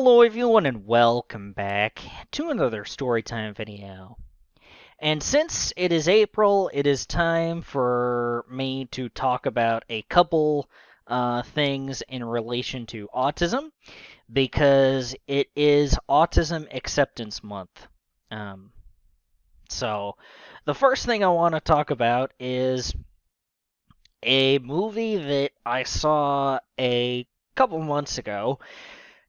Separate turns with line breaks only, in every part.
Hello everyone and welcome back to another storytime video. And since it is April, it is time for me to talk about a couple things in relation to autism because it is Autism Acceptance Month. Um, so, the first thing I want to talk about is a movie that I saw a couple months ago,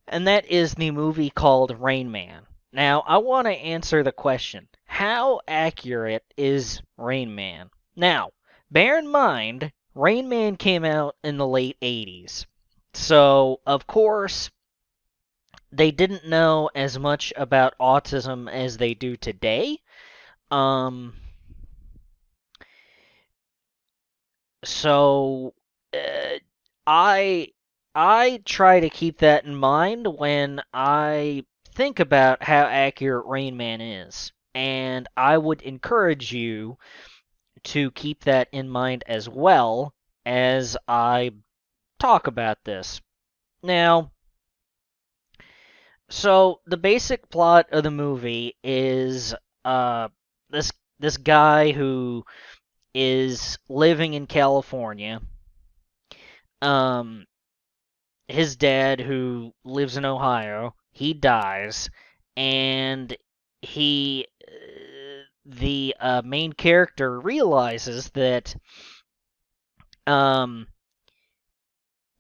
and that is the movie called Rain Man. Now, I want to answer the question, how accurate is Rain Man? Now, bear in mind, Rain Man came out in the late 80s. So, of course, they didn't know as much about autism as they do today. Um, so, uh, I I try to keep that in mind when I think about how accurate Rain Man is. And I would encourage you to keep that in mind as well as I talk about this. Now, so the basic plot of the movie is uh this this guy who is living in California. Um his dad, who lives in Ohio, he dies, and the main character realizes that um,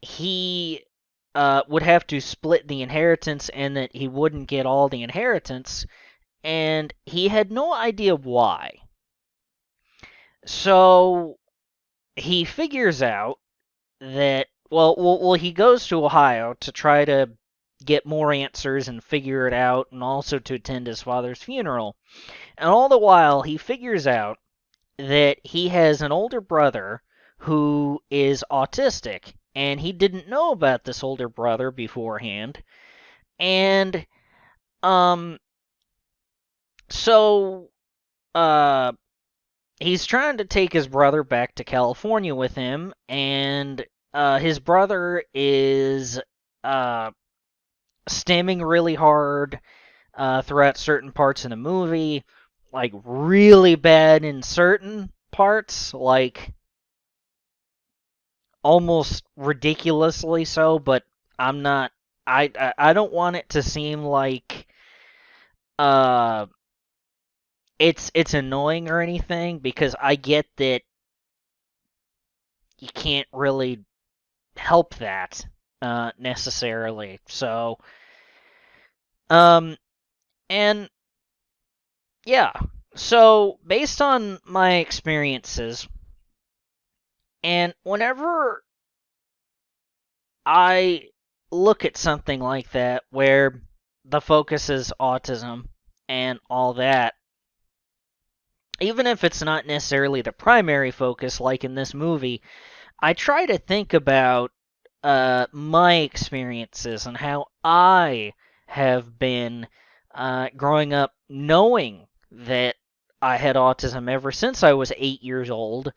he would have to split the inheritance and that he wouldn't get all the inheritance, and he had no idea why. So he figures out that he goes to Ohio to try to get more answers and figure it out, and also to attend his father's funeral. And all the while, he figures out that he has an older brother who is autistic, and he didn't know about this older brother beforehand. And um, so uh, he's trying to take his brother back to California with him, and his brother is uh, stimming really hard throughout certain parts in the movie, like really bad in certain parts, like almost ridiculously so. But I'm not. I don't want it to seem like uh it's annoying or anything, because I get that you can't really help that necessarily. So um and yeah. So based on my experiences, and whenever I look at something like that where the focus is autism and all that, even if it's not necessarily the primary focus, like in this movie, I try to think about my experiences and how I have been growing up knowing that I had autism ever since I was 8 years old,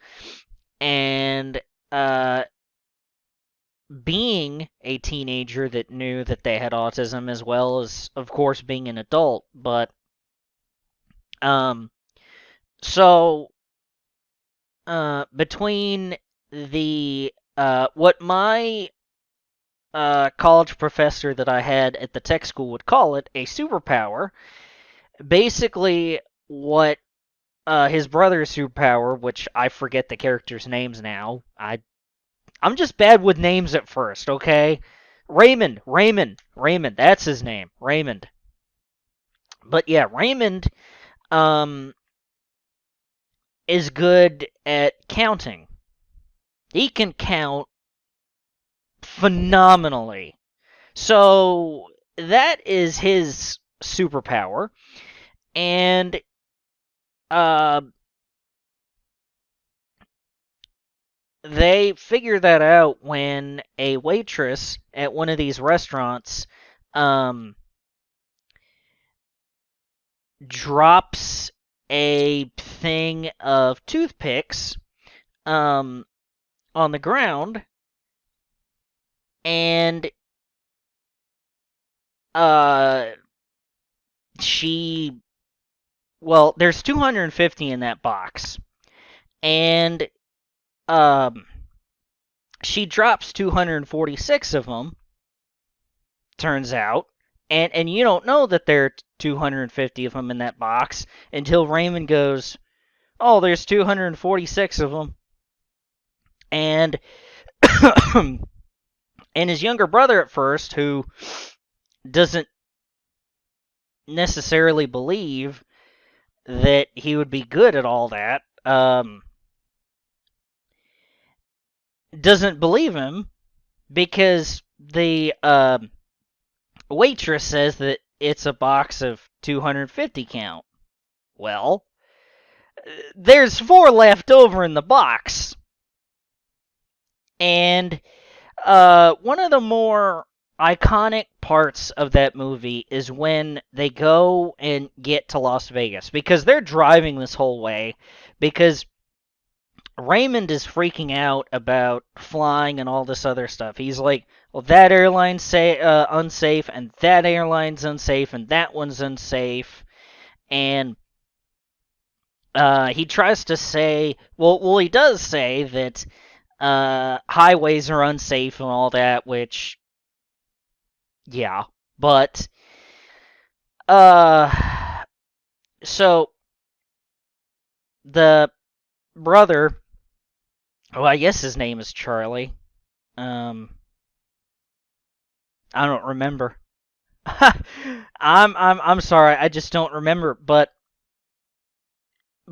and uh, being a teenager that knew that they had autism, as well as, of course, being an adult. But um, so between the what my college professor that I had at the tech school would call it a superpower, basically what his brother's superpower, which I forget the characters' names now. I'm just bad with names at first, okay? Raymond, that's his name, Raymond. But yeah, Raymond um is good at counting. He can count phenomenally. So that is his superpower, and uh they figure that out when a waitress at one of these restaurants um drops a thing of toothpicks um, on the ground, and uh, she, well, there's 250 in that box, and um, she drops 246 of them. Turns out, and you don't know that there are 250 of them in that box until Raymond goes, "Oh, there's 246 of them," and and his younger brother at first, who doesn't necessarily believe that he would be good at all that, doesn't believe him because the waitress says that it's a box of 250 count. Well, there's 4 left over in the box. And one of the more iconic parts of that movie is when they go and get to Las Vegas because they're driving this whole way because Raymond is freaking out about flying and all this other stuff. He's like, well, that airline's unsafe, and that airline's unsafe, and that one's unsafe. And he tries to say, well, he does say that highways are unsafe and all that, which, yeah. But, uh, so the brother, well, I guess his name is Charlie. Um, I don't remember. I'm sorry, I just don't remember. But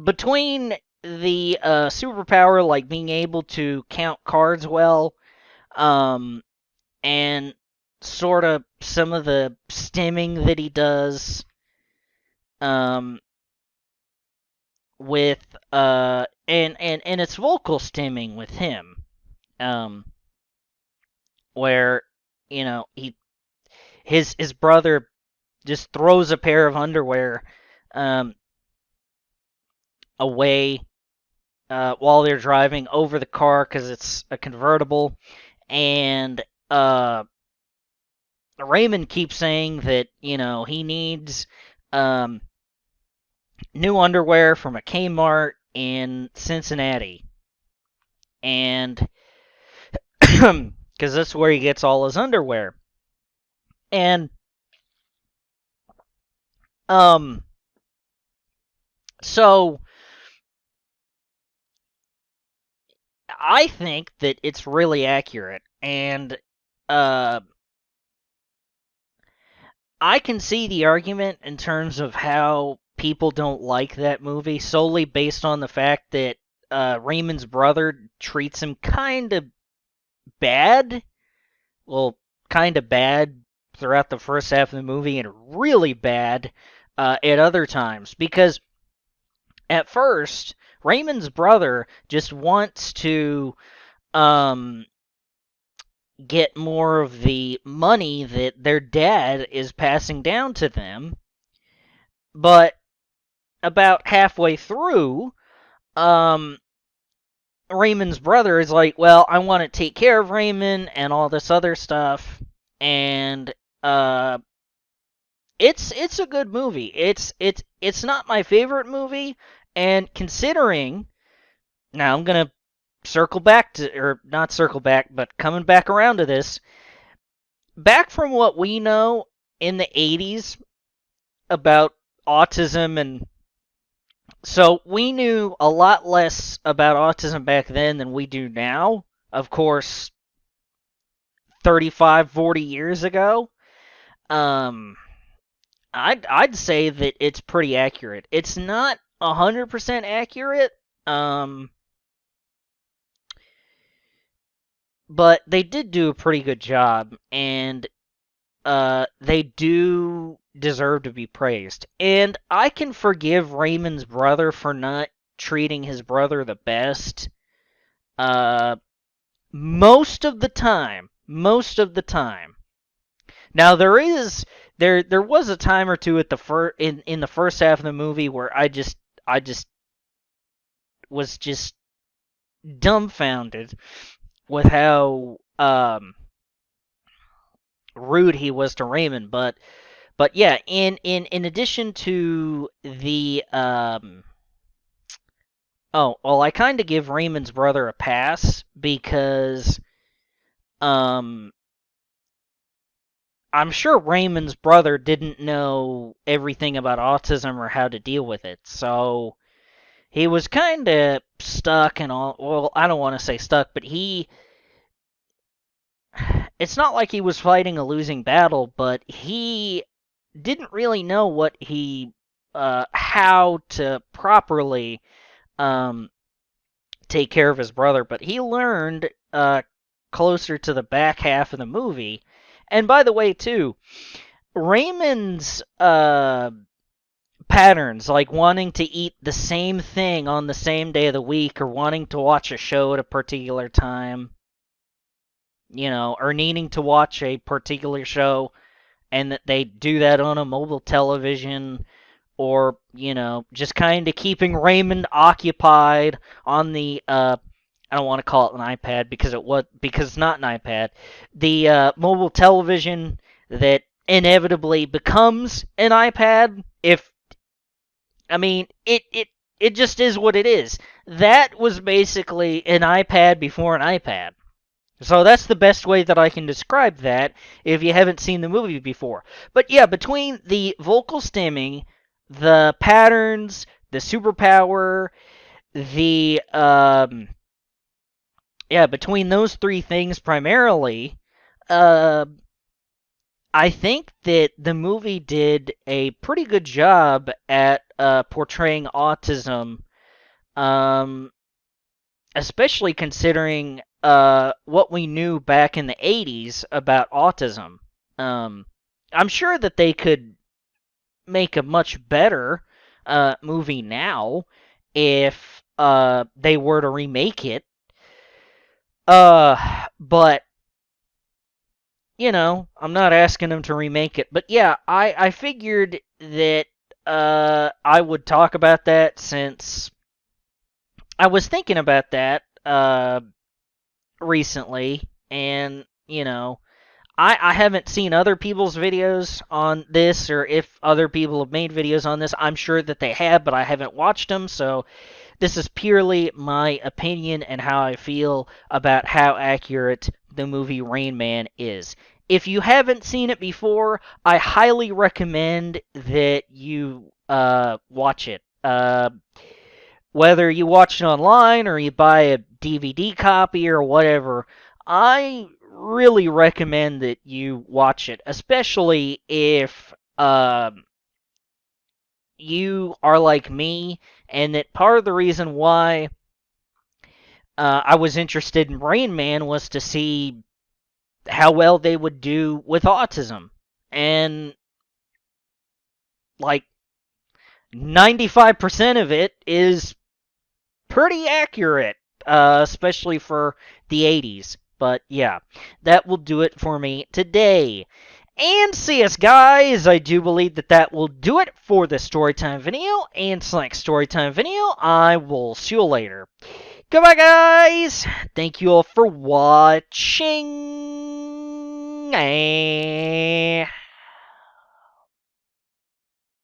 between the superpower, like being able to count cards well, um, and sort of some of the stimming that he does, um, with and it's vocal stimming with him, um, where he his brother just throws a pair of underwear um, away while they're driving over the car because it's a convertible, and Raymond keeps saying that he needs um, new underwear from a Kmart in Cincinnati, and because that's where he gets all his underwear, and um, so I think that it's really accurate, and uh, I can see the argument in terms of how people don't like that movie solely based on the fact that Raymond's brother treats him kind of bad. Well, kind of bad throughout the first half of the movie and really bad at other times. Because at first, Raymond's brother just wants to um, get more of the money that their dad is passing down to them. But about halfway through, um, Raymond's brother is like, "Well, I want to take care of Raymond and all this other stuff," and uh, it's a good movie. It's not my favorite movie, and considering now I'm gonna circle back to, or not circle back, but coming back around to this, back from what we know in the 80s about autism, and so we knew a lot less about autism back then than we do now. Of course, 35, 40 years ago. Um, I'd say that it's pretty accurate. It's not 100% accurate, um, but they did do a pretty good job, and they do deserve to be praised. And I can forgive Raymond's brother for not treating his brother the best. Uh, most of the time. Most of the time. Now there was a time or two at the in the first half of the movie where I just was just dumbfounded with how rude he was to Raymond. But yeah, in addition to the oh, well, I kind of give Raymond's brother a pass because um I'm sure Raymond's brother didn't know everything about autism or how to deal with it. So he was kind of stuck and all. Well, I don't want to say stuck, but it's not like he was fighting a losing battle, but he didn't really know how to properly um, take care of his brother. But he learned closer to the back half of the movie. And by the way, too, Raymond's patterns, like wanting to eat the same thing on the same day of the week, or wanting to watch a show at a particular time, or needing to watch a particular show, and that they do that on a mobile television, or just kind of keeping Raymond occupied on the I don't want to call it an iPad because it's not an iPad, the mobile television that inevitably becomes an iPad. If I mean it just is what it is. That was basically an iPad before an iPad. So that's the best way that I can describe that if you haven't seen the movie before. But yeah, between the vocal stimming, the patterns, the superpower, the between those three things primarily, uh I think that the movie did a pretty good job at portraying autism, um especially considering what we knew back in the 80s about autism. Um, I'm sure that they could make a much better movie now if they were to remake it. But I'm not asking them to remake it. But yeah, I figured that I would talk about that since I was thinking about that recently, and I haven't seen other people's videos on this, or if other people have made videos on this. I'm sure that they have, but I haven't watched them, so this is purely my opinion and how I feel about how accurate the movie Rain Man is. If you haven't seen it before, I highly recommend that you watch it. Whether you watch it online or you buy a DVD copy or whatever, I really recommend that you watch it, especially if you are like me, and that part of the reason why I was interested in Rain Man was to see how well they would do with autism. And, like, 95% of it is pretty accurate, especially for the 80s. But yeah, that will do it for me today. And see us, guys. I do believe that will do it for the storytime video. And Slack storytime video. I will see you later. Goodbye, guys. Thank you all for watching.